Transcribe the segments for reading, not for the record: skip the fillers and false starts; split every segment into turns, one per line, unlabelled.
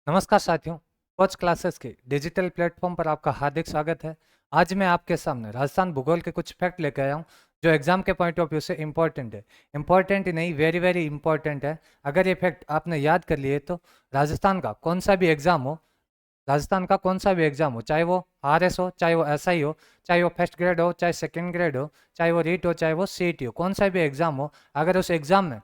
नमस्कार साथियों। Coach classes के डिजिटल प्लेटफॉर्म पर आपका हार्दिक स्वागत है। आज मैं आपके सामने राजस्थान भूगोल के कुछ फैक्ट लेकर आया हूँ जो एग्जाम के पॉइंट ऑफ व्यू से इम्पोर्टेंट है। इम्पोर्टेंट ही नहीं, वेरी वेरी इंपॉर्टेंट है। अगर ये फैक्ट आपने याद कर लिए तो राजस्थान का कौन सा भी एग्जाम हो, राजस्थान का कौन सा भी एग्जाम हो, चाहे वो आरएस हो, चाहे वो एसआई हो, चाहे वो फर्स्ट ग्रेड हो, चाहे सेकेंड ग्रेड हो, चाहे वो रीट हो, चाहे वो सीईटी हो, कौन सा भी एग्जाम हो, अगर उस एग्जाम में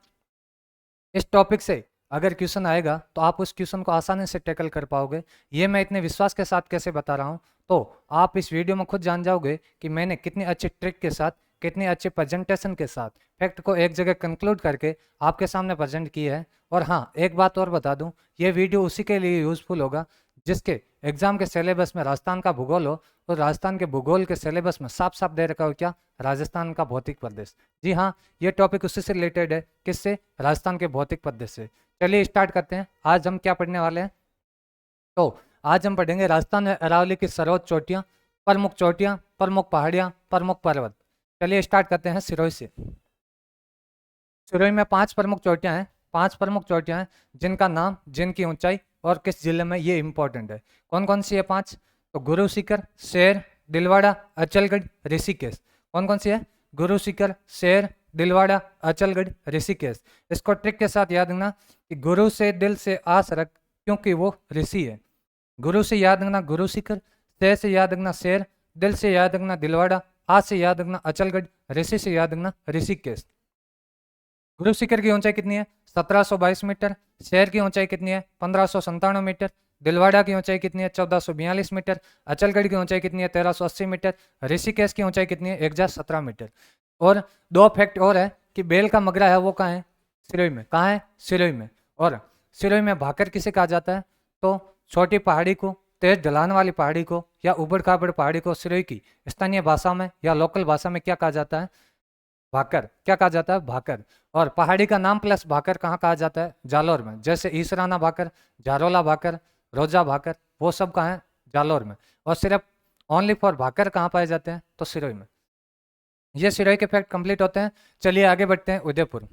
इस टॉपिक से अगर क्वेश्चन आएगा तो आप उस क्वेश्चन को आसानी से टैकल कर पाओगे। ये मैं इतने विश्वास के साथ कैसे बता रहा हूँ, तो आप इस वीडियो में खुद जान जाओगे कि मैंने कितनी अच्छी ट्रिक के साथ, कितनी अच्छे प्रेजेंटेशन के साथ फैक्ट को एक जगह कंक्लूड करके आपके सामने प्रेजेंट की है। और हाँ, एक बात और बता दूं, ये वीडियो उसी के लिए यूजफुल होगा जिसके एग्जाम के सिलेबस में राजस्थान का भूगोल हो। तो राजस्थान के भूगोल के सिलेबस में साफ साफ दे रखा हो क्या, राजस्थान का भौतिक प्रदेश। जी हाँ, ये टॉपिक उसी से रिलेटेड है। किससे? राजस्थान के भौतिक प्रदेश से। चलिए स्टार्ट करते हैं। आज हम क्या पढ़ने वाले हैं, तो आज हम पढ़ेंगे राजस्थान में अरावली की सर्वोच्च चोटियाँ, प्रमुख चोटियाँ, प्रमुख पहाड़ियाँ, प्रमुख पर्वत। चलिए स्टार्ट करते हैं सिरोही से। सिरोही में 5 प्रमुख चोटियाँ हैं। 5 प्रमुख चोटियाँ हैं जिनका नाम, जिनकी ऊंचाई और किस जिले में, ये इंपॉर्टेंट है। कौन कौन सी है 5? तो गुरु शिखर, शेर, दिलवाड़ा, अचलगढ़, ऋषिकेश। कौन कौन सी है? गुरु शिखर, शेर, दिलवाड़ा, अचलगढ़, ऋषिकेश। इसको ट्रिक के साथ याद रखना कि गुरु से दिल से आस रख, क्योंकि वो ऋषि है। गुरु से याद रखना गुरु शिखर, शेर से याद रखना शेर, दिल से याद रखना दिलवाड़ा, आस से याद रखना अचलगढ़, ऋषि से याद रखना ऋषिकेश। गुरु शिखर की ऊंचाई कितनी है? 1722 मीटर। शेर की ऊंचाई कितनी है? 1597 मीटर। दिलवाड़ा की ऊंचाई कितनी है? 1442 मीटर। अचलगढ़ की ऊंचाई कितनी है? 1380 मीटर। ऋषिकेश की ऊंचाई कितनी है? 1017 मीटर। और दो फैक्ट और है कि बेल का मगरा है वो कहाँ है? सिरोही में। कहाँ है? सिरोही में। और सिरोही में भाकर किसे कहा जाता है? तो छोटी पहाड़ी को, तेज ढलान वाली पहाड़ी को, या उबड़ खाबड़ पहाड़ी को सिरोही की स्थानीय भाषा में या लोकल भाषा में क्या कहा जाता है? भाकर। क्या कहा जाता है? भाकर। और पहाड़ी का नाम प्लस भाकर कहाँ कहा जाता है? जालौर में। जैसे ईसराना भाकर, जारोला भाकर, रोजा भाकर, वो सब कहाँ है? जालौर में। और सिर्फ ओनली फॉर भाकर कहाँ पाए जाते हैं? तो सिरोही में। ये सिरोही के फैक्ट कंप्लीट होते हैं। चलिए आगे बढ़ते हैं। उदयपुर।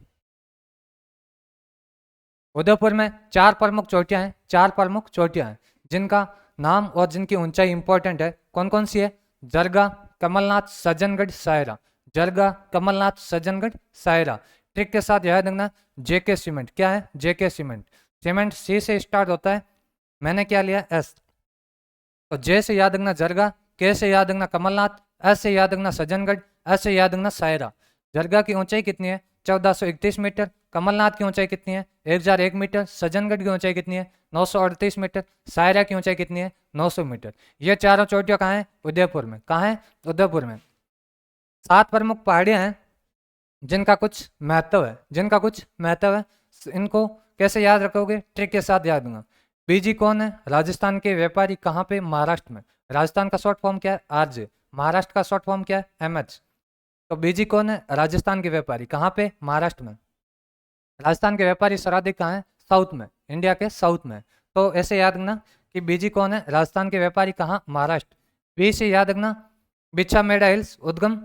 उदयपुर में 4 प्रमुख चोटियां हैं। 4 प्रमुख चोटियां हैं जिनका नाम और जिनकी ऊंचाई इंपॉर्टेंट है। कौन कौन सी है? जरगा, कमलनाथ, सज्जनगढ़, सायरा। जरगा, कमलनाथ, सज्जनगढ़, सायरा। ट्रिक के साथ याद रखना, जेके सीमेंट। क्या है? जेके सीमेंट। सीमेंट सी से स्टार्ट होता है, मैंने क्या लिया? एस। तो जे से याद रखना जरगा, के से याद रखना कमलनाथ, एस से याद रखना सज्जनगढ़, एस से याद रखना सायरा। जरगा की ऊंचाई कितनी है? 1431 मीटर। कमलनाथ की ऊंचाई कितनी है? 1001 मीटर। सज्जनगढ़ की ऊंचाई कितनी है? 938 मीटर। सायरा की ऊंचाई कितनी है? 900 मीटर। ये चारों चोटियां कहाँ हैं? उदयपुर में। कहाँ है? उदयपुर में। 7 प्रमुख पहाड़ियां हैं जिनका कुछ महत्व है, जिनका कुछ महत्व है। इनको कैसे याद रखोगे? ट्रिक के साथ याद दूंगा। बीजी कौन है? राजस्थान के व्यापारी। कहाँ पे? महाराष्ट्र में। राजस्थान का शॉर्ट फॉर्म क्या है? आरजे। महाराष्ट्र का शॉर्ट फॉर्म क्या है? एमएच। तो बीजी कौन है? राजस्थान के व्यापारी। कहाँ पे? महाराष्ट्र में। राजस्थान के व्यापारी सर्वाधिक कहाँ है? साउथ में, इंडिया के साउथ में। तो ऐसे याद रखना कि बीजी कौन है? राजस्थान के व्यापारी। कहाँ? महाराष्ट्र। बी से याद रखना बिच्छा मेड़ा हिल्स, उद्गम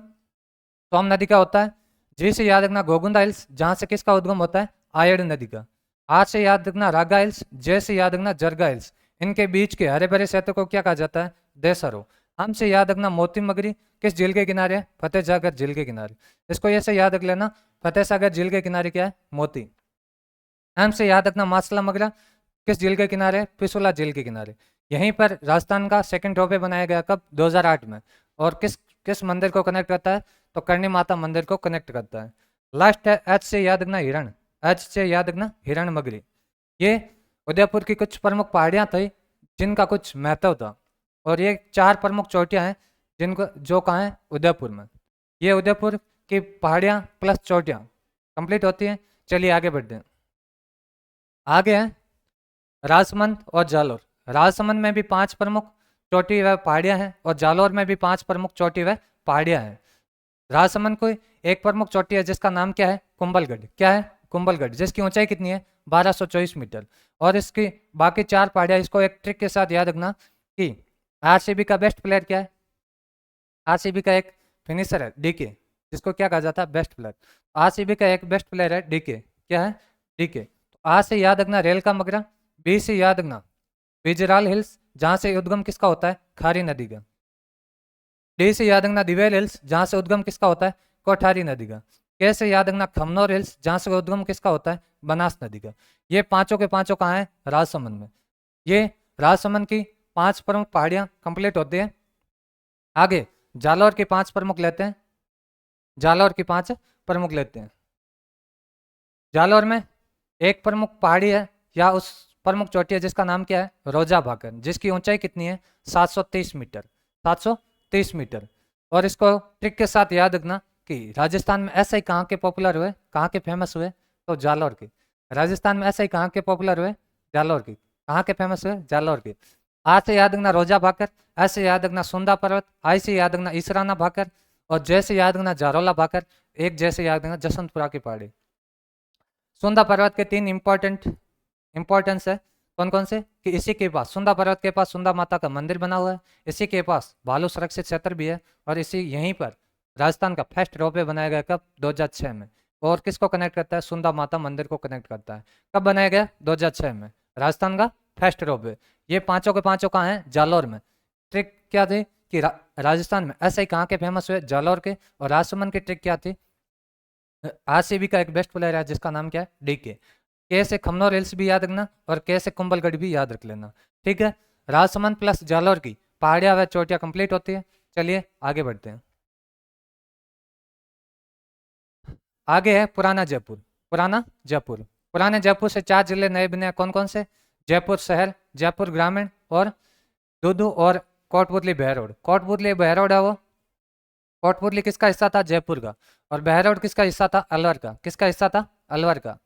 सोम नदी का होता है। जी से याद रखना गोगुंदा हिल्स, जहाँ से किसका उद्गम होता है? आयड़ नदी का। आर से याद रखना रागा हिल्स। जे से याद रखना जरगा हिल्स। इनके बीच के हरे भरे क्षेत्र को क्या कहा जाता है? देसरो। हम से याद रखना मोती मगरी किस झील के किनारे है? फतेह सागर झील के किनारे। इसको ऐसे याद रख लेना, फतेह सागर झील के किनारे क्या है? मोती। एम से याद रखना मासला मगरा किस झील के किनारे है? पिसोला झील के किनारे। यहीं पर राजस्थान का सेकंड रोपवे बनाया गया, कब? 2008 में। और किस किस मंदिर को कनेक्ट करता है? तो करणी माता मंदिर को कनेक्ट करता है। लास्ट है एच से याद रखना हिरण। एच से याद रखना हिरण मगरी। ये उदयपुर की कुछ प्रमुख पहाड़ियाँ थी जिनका कुछ महत्व था। और ये 4 प्रमुख चोटियाँ हैं जिनको, जो कहाँ है? उदयपुर में। ये उदयपुर की पहाड़ियाँ प्लस चोटियाँ कंप्लीट होती हैं। चलिए आगे बढ़ते हैं। आगे है राजसमंद और जालोर। राजसमंद में भी 5 प्रमुख चोटी व पहाड़ियाँ हैं और जालोर में भी 5 प्रमुख चोटी व पहाड़ियाँ हैं। राजसमंद को एक प्रमुख चोटी है जिसका नाम क्या है? कुंभलगढ़। क्या है? कुंभलगढ़, जिसकी ऊंचाई कितनी है? 1224 मीटर। और इसकी बाकी 4 पहाड़ियाँ, इसको एक ट्रिक के साथ याद रखना कि आरसीबी का बेस्ट प्लेयर क्या है? आरसीबी का एक फिनिशर है डीके, जिसको क्या कहा जाता है? Best player. आरसीबी का एक बेस्ट प्लेयर है डीके। क्या है? डीके। तो आ से याद रखना रेल का मगरा, बी से याद रखना बिजराल हिल्स, जहां से उद्गम किसका होता है, खारी नदी का। डी से याद रखना दिवेल हिल्स, जहां से उद्गम किसका होता है, कोठारी नदी का। के से याद रखना खमनोर हिल्स, जहां से उद्गम किसका होता है, बनास नदी का। ये पांचों के पांचों कहाँ हैं, राजसमंद में। ये राजसमंद की 5 प्रमुख पहाड़ियां कंप्लीट होती है। आगे जालौर की 5 प्रमुख लेते हैं, जालौर की 5 प्रमुख लेते हैं। जालौर में एक प्रमुख पहाड़ी है या उस प्रमुख चोटी है जिसका नाम क्या है, रोजा भाकर, जिसकी ऊंचाई कितनी है, 730 मीटर, 730 मीटर। और इसको ट्रिक के साथ याद रखना कि राजस्थान में ऐसे ही कहाँ के पॉपुलर हुए, कहाँ के फेमस हुए, तो जालौर के। राजस्थान में ऐसे ही कहाँ के पॉपुलर हुए, जालौर की। कहाँ के फेमस हुए, जालौर के। आज से याद रखना रोजा भाकर, ऐसे याद रखना सुंदा पर्वत, आई से याद रखना इसराना भाकर, और जैसे याद रखना जारोला भाकर, एक जैसे याद रखना जसवंतपुरा की पहाड़ी। सुंदा पर्वत के 3 इंपॉर्टेंस है, कौन कौन से, कि इसी के पास, सुंदा पर्वत के पास सुंदा माता का मंदिर बना हुआ है, इसी के पास भालू सुरक्षित क्षेत्र भी है, और इसी यहीं पर राजस्थान का फर्स्ट रोपवे बनाया गया, कब, 2006 में। और किसको कनेक्ट करता है, सुंदा माता मंदिर को कनेक्ट करता है। कब बनाया गया, 2006 में, राजस्थान का फर्स्ट रोपवे। ये पांचों के पांचों कहाँ हैं, जालौर में। ट्रिक क्या थी कि राजस्थान में ऐसे ही कहाँ के फेमस हुए, जालौर के। और राजसमंद की ट्रिक क्या थी, आरसीबी का एक बेस्ट प्लेयर है जिसका नाम क्या है, डीके। के से खमनोर हिल्स भी याद रखना, और के से कुंभलगढ़ भी याद रख लेना, ठीक है। राजसमंद प्लस जालौर की पहाड़ियां व चोटियां कंप्लीट होती है। चलिए आगे बढ़ते हैं। आगे है पुराना जयपुर। पुराना जयपुर, पुराने जयपुर से 4 जिले नए बने, कौन कौन से, जयपुर शहर, जयपुर ग्रामीण, और दूदू, और कोटपुतली बहरोड। कोटपुतली बहरोड है वो, कोटपुतली किसका हिस्सा था, जयपुर का। और बहरोड किसका हिस्सा था, अलवर का। किसका हिस्सा था, अलवर का।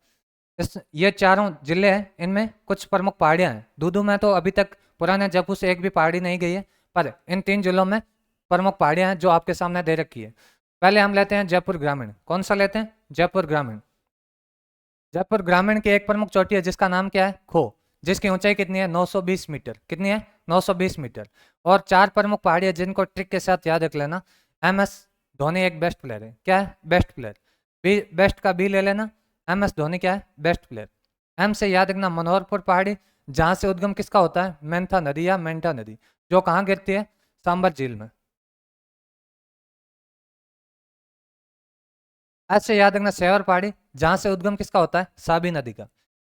ये चारों जिले हैं, इनमें कुछ प्रमुख पहाड़ियां हैं। दूदू में तो अभी तक पुराने जयपुर से एक भी पहाड़ी नहीं गई है, पर इन 3 जिलों में प्रमुख पहाड़ियां हैं जो आपके सामने दे रखी है। पहले हम लेते हैं जयपुर ग्रामीण। कौन सा लेते हैं, जयपुर ग्रामीण। जयपुर ग्रामीण की एक प्रमुख चोटी है जिसका नाम क्या है, खो, जिसकी ऊंचाई कितनी है, 920 मीटर। कितनी है, 920 मीटर। और 4 प्रमुख पहाड़ी है जिनको ट्रिक के साथ याद रख लेना। MS धोनी एक बेस्ट प्लेयर है, क्या है, बेस्ट प्लेयर। बी, बेस्ट का बी ले लेना। MS धोनी क्या है, बेस्ट प्लेयर। M से याद रखना मनोहरपुर पहाड़ी, जहां से उद्गम किसका होता है, मेंथा नदी या मेंटा नदी, जो कहाँ गिरती है, सांबर झील में। ऐसे याद रखना सेवर पहाड़ी, जहां से उद्गम किसका होता है, साबी नदी का।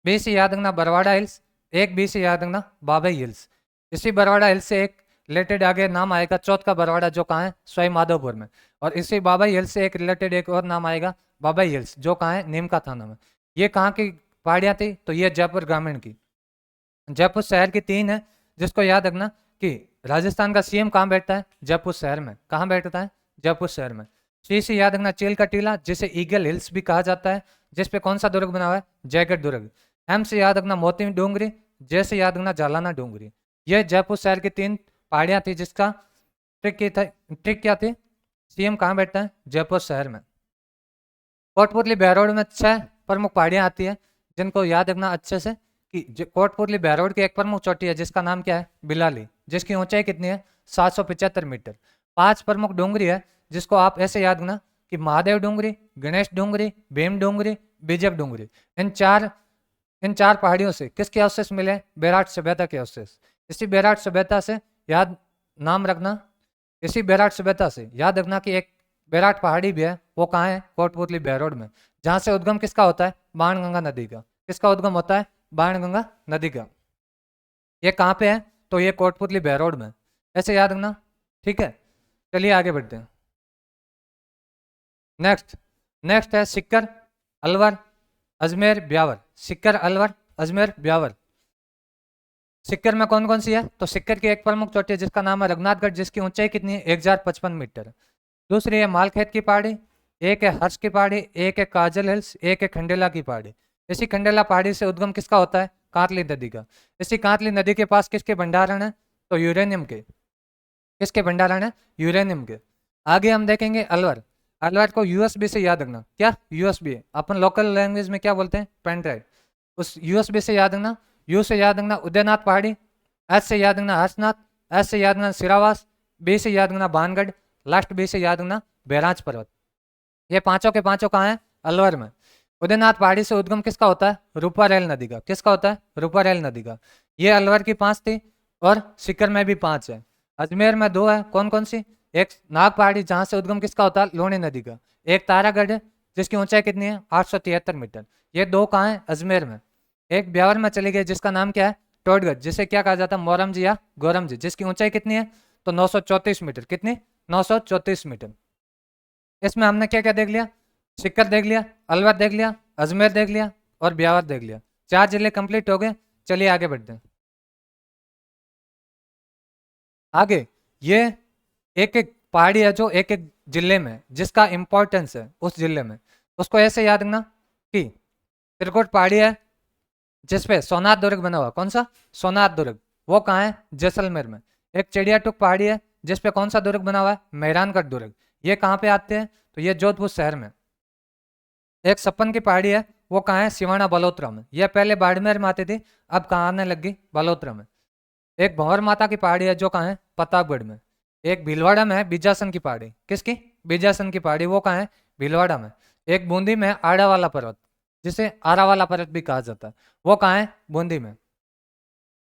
बी से याद रखना बरवाड़ा हिल्स, एक बी से याद रखना बाबई हिल्स। इसी बरवाड़ा हिल्स से एक रिलेटेड आगे नाम आएगा चौथ का बरवाड़ा, जो कहाँ है, सवाई माधोपुर में। और इसी बाबई हिल्स से एक रिलेटेड एक और नाम आएगा बाबई हिल्स, जो कहाँ है, नीमका थाना में। ये कहाँ की पहाड़ियाँ थी, तो ये जयपुर ग्रामीण की। जयपुर शहर की 3 है, जिसको याद रखना कि राजस्थान का CM कहाँ बैठता है, जयपुर शहर में। कहाँ बैठता है, जयपुर शहर में। सी से याद रखना चील का टीला, जिसे ईगल हिल्स भी कहा जाता है, जिसपे कौन सा दुर्ग बना हुआ है, जयगढ़ दुर्ग। M से याद रखना मोती डूंगरी, जे से याद रखना जालाना डूंगरी। ये जयपुर शहर की 3 पहाड़ियां थी, जिसका ट्रिक क्या थी, CM कहाँ बैठता है, जयपुर शहर में। कोटपुतली बहरोड में 6 प्रमुख पहाड़ियां आती है, जिनको याद रखना अच्छे से कि कोटपुतली बहरोड की एक प्रमुख चोटी है जिसका नाम क्या है, बिलाली, जिसकी ऊंचाई कितनी है, 775 मीटर। 5 प्रमुख डूंगरी है, जिसको आप ऐसे याद रखना कि महादेव डूंगरी, गणेश डूंगरी, भीम डूंगरी, बीजक डूंगरी। इन चार पहाड़ियों से किसके अवशेष मिले, बैराट सभ्यता के अवशेष। इसी बैराट सभ्यता से याद नाम रखना, इसी बैराट सभ्यता से याद रखना कि एक बैराट पहाड़ी भी है, वो कहाँ है, कोटपुतली बहरोड में, जहां से उद्गम किसका होता है, बाणगंगा नदी का। किसका उद्गम होता है, बाणगंगा नदी का। ये कहाँ पे है, तो ये कोटपुतली बहरोड में। ऐसे याद रखना, ठीक है। चलिए आगे बढ़ते हैं। नेक्स्ट है सिक्कर, अलवर, अजमेर, ब्यावर। सिक्कर, अलवर, अजमेर, ब्यावर। सिक्कर में कौन कौन सी है, तो सिक्कर की एक प्रमुख चोटी है जिसका नाम है रघुनाथगढ़, जिसकी ऊंचाई कितनी है, 1055 मीटर। दूसरी है मालखेत की पहाड़ी, एक है हर्ष की पहाड़ी, एक है काजल हिल्स, एक है खंडेला की पहाड़ी। इसी खंडेला पहाड़ी से उद्गम किसका होता है, कातली नदी का। इसी कातली नदी के पास किसके भंडारण है, तो यूरेनियम के। किसके भंडारण है, यूरेनियम के। आगे हम देखेंगे अलवर। अलवर को USB से याद रखना, क्या, USB अपन लोकल लैंग्वेज में क्या बोलते हैं, पेन ड्राइव। उस USB से याद रखना। U से याद रखना उदयनाथ पहाड़ी, S से याद रखना हर्षनाथ, S से याद रखना सिरावास, B से याद रखना बानगढ़, लास्ट B से याद रखना बैराज पर्वत। ये पांचों के पांचों कहाँ हैं, अलवर में। उदयनाथ पहाड़ी से उद्गम किसका होता है, रूपारेल नदी का। किसका होता है, रूपारेल नदी का। ये अलवर की 5 थी और सीकर में भी 5 है। अजमेर में 2 है, कौन कौन सी? एक नाग पहाड़ी जहाँ से उद्गम किसका होता है? लूणी नदी का। एक तारागढ़ है जिसकी ऊंचाई कितनी है? 873 मीटर। ये 2 कहाँ है? अजमेर में। एक ब्यावर में चली गई जिसका नाम क्या है? टोडगढ़, जिसे क्या कहा जाता है? मोरम जी या गोरम जी, जिसकी ऊंचाई कितनी है? तो 934 मीटर। कितनी? 934 मीटर। इसमें हमने क्या क्या देख लिया? सीकर देख लिया, अलवर देख लिया, अजमेर देख लिया और ब्यावर देख लिया। 4 जिले कंप्लीट हो गए। चलिए आगे बढ़ते हैं। आगे ये एक एक पहाड़ी है जो एक एक जिले में जिसका इंपॉर्टेंस है उस जिले में, उसको ऐसे याद रखना कि त्रिकुट पहाड़ी है जिसपे सोनार दुर्ग बना हुआ। कौन सा? सोनार दुर्ग। वो कहाँ है? जैसलमेर में। एक चिड़ियाटुक पहाड़ी है जिसपे कौन सा दुर्ग बना हुआ है? मेहरानगढ़ दुर्ग। ये कहाँ पे आते हैं? तो ये जोधपुर शहर में। एक सपन की पहाड़ी है, वो कहाँ है? सिवाना बलोत्रा में। यह पहले बाड़मेर में आती थी, अब कहाँ आने लगी? बलोत्रा में। एक भंवर माता की पहाड़ी है जो कहाँ है? प्रतापगढ़ में। एक भीलवाड़ा में है बीजासन की पहाड़ी। किसकी? बीजासन की पहाड़ी। वो कहाँ है? भीलवाड़ा में। एक बूंदी में आड़ा वाला पर्वत, जिसे आरा वाला पर्वत भी कहा जाता है, वो कहाँ है? बूंदी में।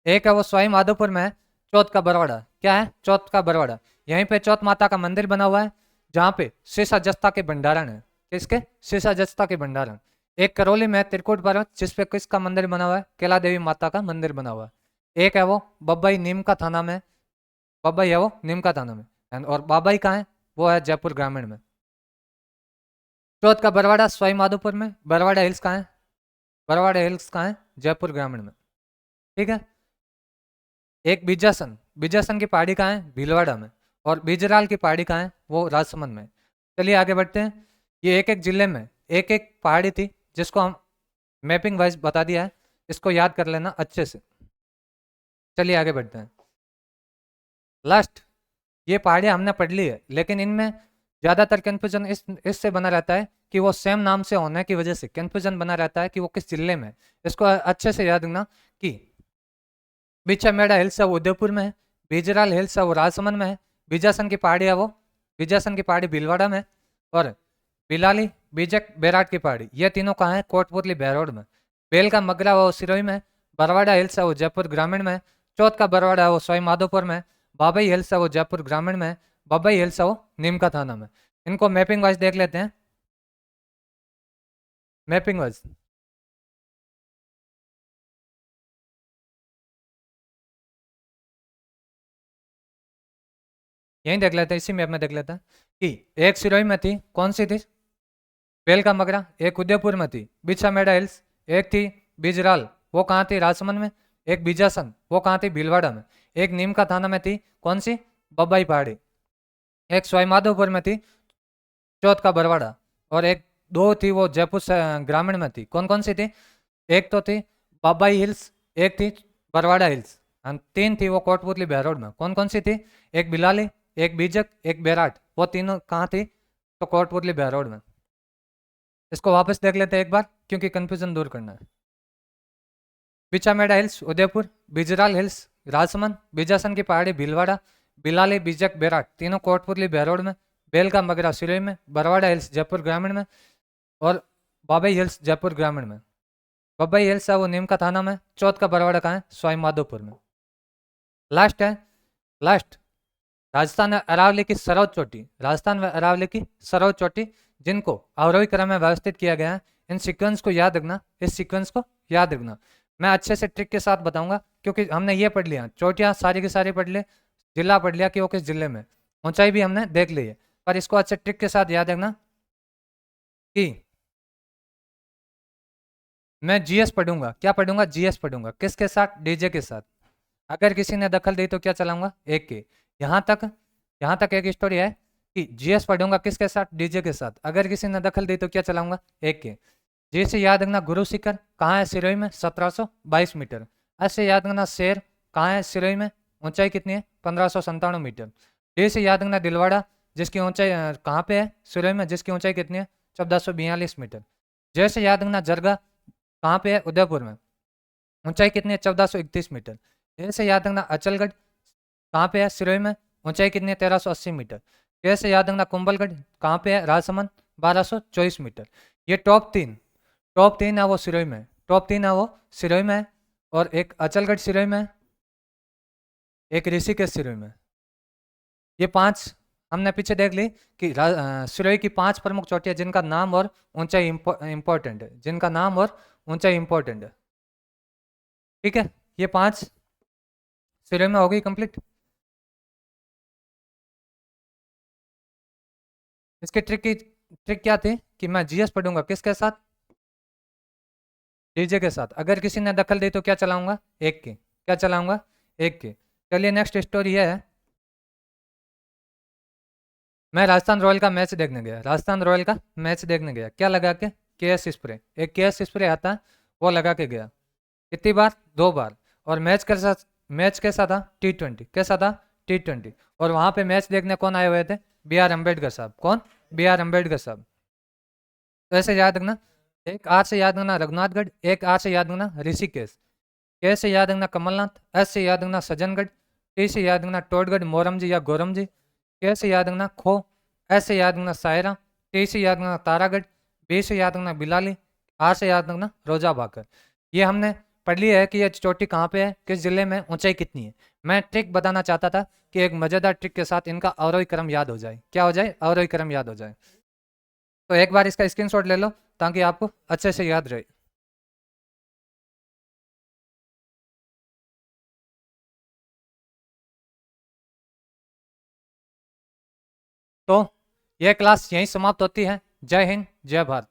एक है वो सवाई माधोपुर में है, चौथ का बरवाड़ा। क्या है? चौथ का बरवाड़ा। यहीं पे चौथ माता का मंदिर बना हुआ है जहाँ पे शीशा जस्ता के भंडारण है। किसके? शीशा जस्ता के भंडारण। एक करौली में त्रिकुट पर्वत जिसपे किसका मंदिर बना हुआ है? कैला देवी माता का मंदिर बना हुआ है। एक है वो बब्बई नीम का थाना में, बब्बई है वो नीम का थाना में। और बाबाई कहाँ है? वो है जयपुर ग्रामीण में। चौथ का बरवाड़ा सवाई माधोपुर में। बरवाड़ा हिल्स कहाँ है? बरवाड़ा हिल्स कहाँ है? जयपुर ग्रामीण में। ठीक है। एक बीजासन, बीजासन की पहाड़ी कहाँ है? भीलवाड़ा में। और बीजराल की पहाड़ी कहाँ है? वो राजसमंद में। चलिए आगे बढ़ते हैं। ये एक एक जिले में एक एक पहाड़ी थी जिसको हम मैपिंग वाइज बता दिया है, इसको याद कर लेना अच्छे से। चलिए आगे बढ़ते हैं। लास्ट, ये पहाड़ियाँ हमने पढ़ ली है, लेकिन इनमें ज़्यादातर कन्फ्यूजन इससे बना रहता है कि वो सेम नाम से होने की वजह से कन्फ्यूजन बना रहता है कि वो किस जिले में है। इसको अच्छे से याद रखना कि बिछामेड़ा हिल्स है वो उदयपुर में है, बिजराल हिल्स है वो राजसमंद में है, बीजासन की पहाड़ी है वो बीजासन की पहाड़ी भीलवाड़ा में, और बिलाली बीजक बैराट की पहाड़ी ये तीनों कहाँ है? कोटपुतली बहरोड में। बेल का मगरा वो सिरोही में, बरवाड़ा हिल्स है वो जयपुर ग्रामीण में, चौथ का बरवाड़ा है वो सवाई माधोपुर में, बाबई हिल्स है वो जयपुर ग्रामीण में, बबई हिल्स है वो नीमका थाना में। इनको मैपिंग वाइज देख लेते हैं। मैपिंग वाइज यहीं देख लेते हैं, इसी मैप में देख लेते हैं कि एक सिरोही में थी, कौन सी थी? बेल का मगरा। एक उदयपुर में थी बिछामेड़ा हिल्स। एक थी बिजराल, वो कहाँ थी? राजसमंद में। एक बीजासन, वो कहाँ थी? भीलवाड़ा में। एक नीम का थाना में थी, कौन सी? बब्बई पहाड़ी। एक सवाई माधोपुर में थी, चौथ का बरवाड़ा। और एक दो थी वो जयपुर ग्रामीण में थी, कौन कौन सी थी? एक तो थी बब्बई हिल्स, एक थी बरवाड़ा हिल्स, और 3 थी वो कोटपुतली बहरोड में। कौन कौन सी थी? एक बिलाली, एक बीजक, एक बैराट। वो तीनों कहाँ थी? तो कोटपुतली बहरोड में। इसको वापस देख लेते हैं एक बार क्योंकि कंफ्यूजन दूर करना है। बिचामेड़ा हिल्स उदयपुर, बिजराल हिल्स राजसमंद, बीजासन की पहाड़ी भीलवाड़ा, बिलाली बीजक बैराट तीनों कोटपुतली बहरोड में, बेल का मगरा सिरोही में, बरवाड़ा हिल्स जयपुर ग्रामीण में, और बाबई हिल्स जयपुर ग्रामीण में। बबई हिल्स है वो नीम का थाना में, चौथ का बरवाड़ा कहाँ है? सवाई माधोपुर में। लास्ट है, लास्ट राजस्थान में अरावली की सर्वोच्च चोटी, राजस्थान में अरावली की सर्वोच्च चोटी जिनको अवरोही क्रम में व्यवस्थित किया गया है। इन सीक्वेंस को याद रखना, इस सीक्वेंस को याद रखना। मैं अच्छे से ट्रिक के साथ बताऊंगा क्योंकि हमने ये पढ़ लिया, चोटियाँ सारी की सारी पढ़ ले, जिला पढ़ लिया कि वो किस जिले में, ऊंचाई भी हमने देख ली है, पर इसको अच्छे ट्रिक के साथ याद रखना कि मैं जीएस पढ़ूंगा। क्या पढ़ूंगा? जीएस पढ़ूंगा। किसके साथ? डीजे के साथ। अगर किसी ने दखल दी तो क्या चलाऊंगा? एक के। यहाँ तक एक स्टोरी है कि जीएस पढ़ूंगा किसके साथ? डीजे के साथ। अगर किसी ने दखल दी तो क्या चलाऊंगा? एक के। जी से याद रखना गुरु शिखर कहाँ है? सिरोही में 1722 मीटर। ऐसे याद रखना शेर कहाँ है? सिरोही में। ऊंचाई कितनी है? 1597 मीटर। डी से याद रखना दिलवाड़ा जिसकी ऊंचाई कहाँ पे है? सिरोही में, जिसकी ऊंचाई कितनी है? 1442 मीटर। जैसे याद रखना जरगा कहाँ पे है? उदयपुर में। ऊंचाई कितनी है? 1431 मीटर। ऐसे याद रखना अचलगढ़ कहाँ पे है? सिरोही में। ऊंचाई कितनी है? 1380 मीटर। कैसे याद रखना कुंभलगढ़ कहाँ पे है? राजसमंद 1224 मीटर। ये टॉप तीन है वो सिरोही में, टॉप 3 है वो सिरोही में है। और एक अचलगढ़ सिरोही में, एक ऋषिकेश सिरोही में। ये 5 हमने पीछे देख ली कि सिरोही की 5 प्रमुख चोटियां जिनका नाम और ऊंचाई इंपॉर्टेंट है, जिनका नाम और ऊंचाई इंपॉर्टेंट है। ठीक है, ये 5 सिरोही में हो गई कंप्लीट। इसकी ट्रिक क्या थी कि मैं जीएस पढ़ूंगा किसके साथ, डीजे के साथ। अगर किसी ने दखल दी तो क्या चलाऊंगा, एक की। क्या चलाऊंगा, एक की। चलिए नेक्स्ट स्टोरी है, मैं राजस्थान रॉयल का मैच देखने गया, राजस्थान रॉयल का मैच देखने गया, क्या लगा के, केएस स्प्रे, एक केएस स्प्रे आता है वो लगा के गया। कितनी बार, 2 बार। और मैच कैसा था, T20, कैसा था, T20। और वहां पे मैच देखने कौन आए हुए थे, B.R. अम्बेडकर साहब। कौन, B.R. अम्बेडकर साहब। तो ऐसे याद रखना, एक आर से याद रखना रघुनाथगढ़, एक आर से याद रखना ऋषिकेश, के से याद रखना कमलनाथ, एस से याद रखना सज्जनगढ़, टी से याद रखना टोडगढ़ मोरम जी या गोरम जी, के से याद रखना खो, एस से याद रखना सायरा, टी से याद रखना तारागढ़, बी से याद रखना बिलाली, आर से याद रखना रोजा भाकर। ये हमने पढ़ लिया है कि ये चोटी कहाँ पे है, किस जिले में, ऊंचाई कितनी है। मैं ट्रिक बताना चाहता था कि एक मजेदार ट्रिक के साथ इनका अवरोही क्रम याद हो जाए। क्या हो जाए, अवरोही क्रम याद हो जाए। तो एक बार इसका स्क्रीनशॉट ले लो ताकि आपको अच्छे से याद रहे। तो यह क्लास यहीं समाप्त होती है। जय हिंद, जय भारत।